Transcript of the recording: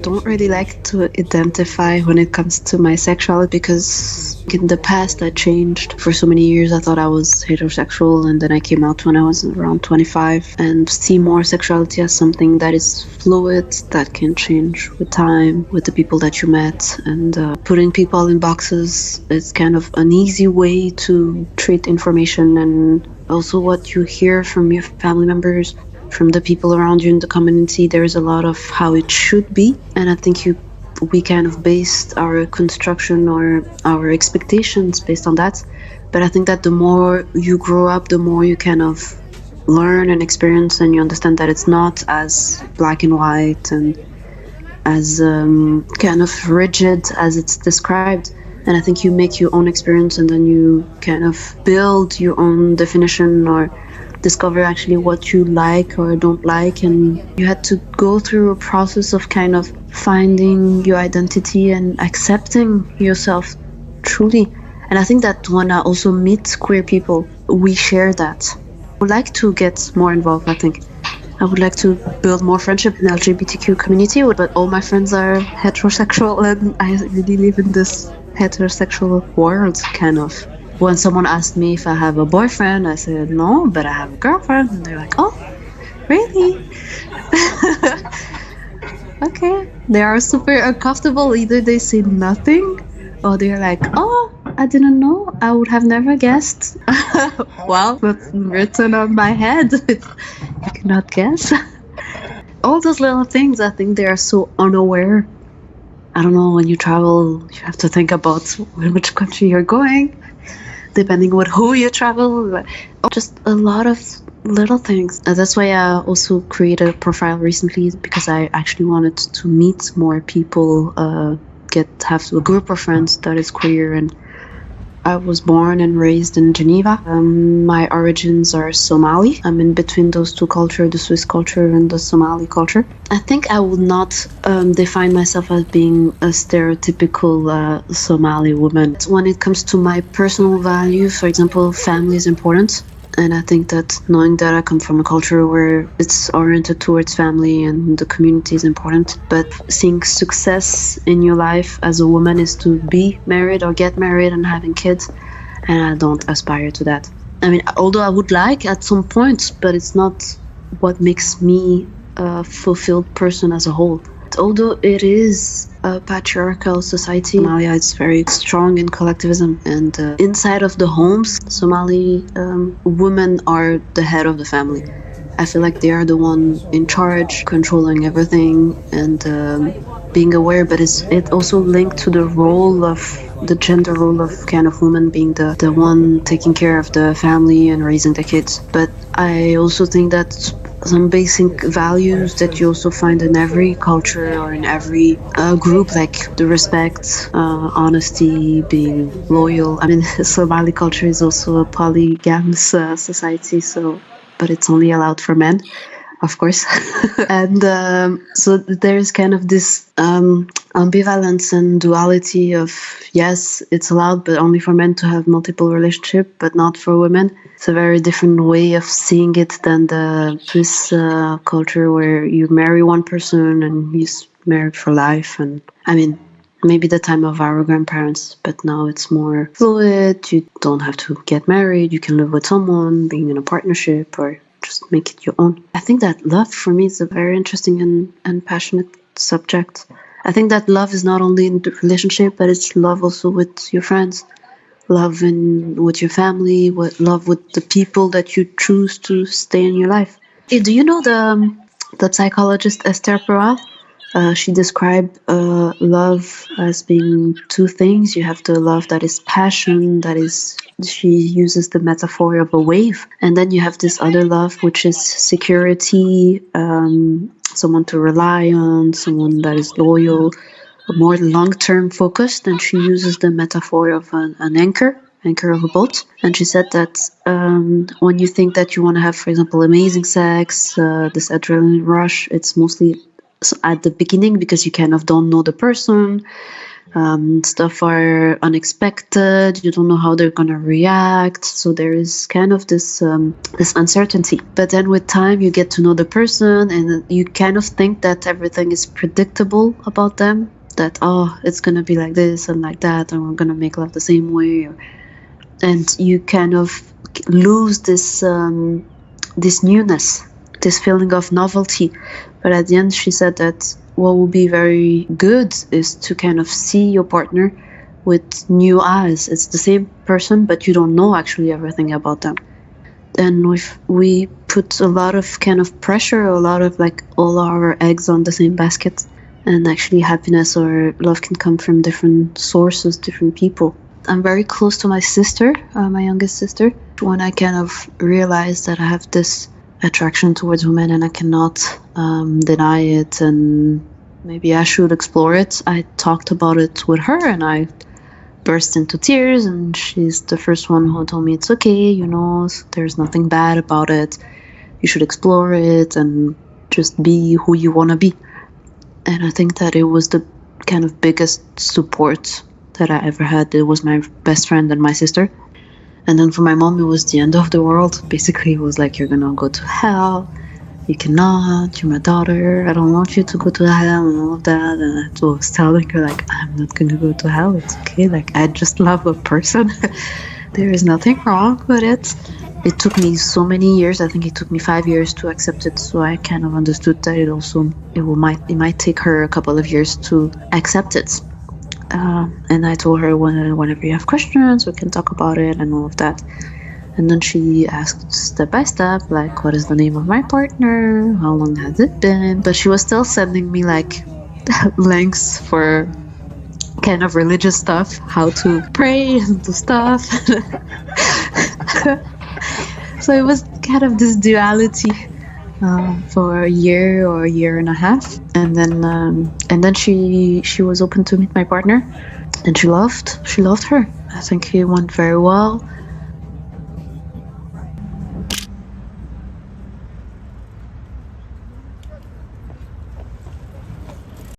don't really like to identify when it comes to my sexuality because in the past I changed. For so many years I thought I was heterosexual, and then I came out when I was around 25 and see more sexuality as something that is fluid, that can change with time, with the people that you met. And putting people in boxes is kind of an easy way to treat information, and also what you hear from your family members, from the people around you in the community. There's a lot of how it should be, and I think we kind of based our construction or our expectations based on that. But I think that the more you grow up, the more you kind of learn and experience, and you understand that it's not as black and white and as kind of rigid as it's described. And I think you make your own experience, and then you kind of build your own definition or discover actually what you like or don't like. And you had to go through a process of kind of finding your identity and accepting yourself truly. And I think that when I also meet queer people, we share that. I would like to get more involved, I think. I would like to build more friendship in the LGBTQ community, but all my friends are heterosexual, and I really live in this heterosexual world, kind of. When someone asked me if I have a boyfriend, I said no, but I have a girlfriend. And they're like, oh, really? Okay. They are super uncomfortable. Either they say nothing, or they're like, oh, I didn't know. I would have never guessed. Well, that's written on my head. You cannot guess. All those little things, I think they are so unaware. I don't know, when you travel, you have to think about which country you're going, depending with who you travel. Just a lot of little things. That's why I also created a profile recently, because I actually wanted to meet more people, have a group of friends that is queer. And I was born and raised in Geneva. My origins are Somali. I'm in between those two cultures, the Swiss culture and the Somali culture. I think I would not define myself as being a stereotypical Somali woman. When it comes to my personal values, for example, family is important. And I think that knowing that I come from a culture where it's oriented towards family and the community is important, but seeing success in your life as a woman is to be married or get married and having kids, and I don't aspire to that. I mean, although I would like at some point, but it's not what makes me a fulfilled person as a whole. Although it is a patriarchal society, Somalia is very strong in collectivism, and inside of the homes, Somali women are the head of the family. I feel like they are the one in charge, controlling everything and being aware, but it also linked to the role of the gender role of kind of woman being the one taking care of the family and raising the kids. But I also think that some basic values that you also find in every culture or in every group, like the respect, honesty, being loyal. I mean, Somali culture is also a polygamous society, but it's only allowed for men, of course. And so there's kind of this ambivalence and duality of, yes, it's allowed, but only for men to have multiple relationships, but not for women. It's a very different way of seeing it than the Swiss culture, where you marry one person and he's married for life. And I mean, maybe the time of our grandparents, but now it's more fluid. You don't have to get married. You can live with someone, being in a partnership, or just make it your own. I think that love for me is a very interesting and passionate subject. I think that love is not only in the relationship, but it's love also with your friends, love with your family, love with the people that you choose to stay in your life. Do you know the psychologist Esther Perel? She described love as being two things. You have the love that is passion, she uses the metaphor of a wave. And then you have this other love, which is security, someone to rely on, someone that is loyal, more long-term focused. And she uses the metaphor of an anchor of a boat. And she said that when you think that you want to have, for example, amazing sex, this adrenaline rush, it's mostly at the beginning, because you kind of don't know the person. Stuff are unexpected. You don't know how they're gonna react. So there is kind of this uncertainty. But then with time, you get to know the person, and you kind of think that everything is predictable about them. That it's gonna be like this and like that, and we're gonna make love the same way. And you kind of lose this newness, this feeling of novelty. But at the end, she said that what will be very good is to kind of see your partner with new eyes. It's the same person, but you don't know actually everything about them. And we put a lot of kind of pressure, a lot of like all our eggs on the same basket. And actually happiness or love can come from different sources, different people. I'm very close to my sister, my youngest sister. When I kind of realized that I have this attraction towards women and I cannot deny it, and maybe I should explore it, I talked about it with her and I burst into tears, and she's the first one who told me it's okay, there's nothing bad about it. You should explore it and just be who you want to be. And I think that it was the kind of biggest support that I ever had. It was my best friend and my sister. And then for my mom, it was the end of the world. Basically, it was like, you're gonna go to hell. You cannot. You're my daughter. I don't want you to go to hell and all of that. And I was telling her, like, I'm not gonna go to hell. It's okay. Like, I just love a person. There is nothing wrong with it. It took me so many years. I think it took me 5 years to accept it. So I kind of understood that it might take her a couple of years to accept it. And I told her, whenever you have questions, we can talk about it and all of that. And then she asked step by step, like, what is the name of my partner? How long has it been? But she was still sending me like links for kind of religious stuff, how to pray and do stuff. So it was kind of this duality for a year or a year and a half, and then she was open to meet my partner, and she loved her. I think it went very well.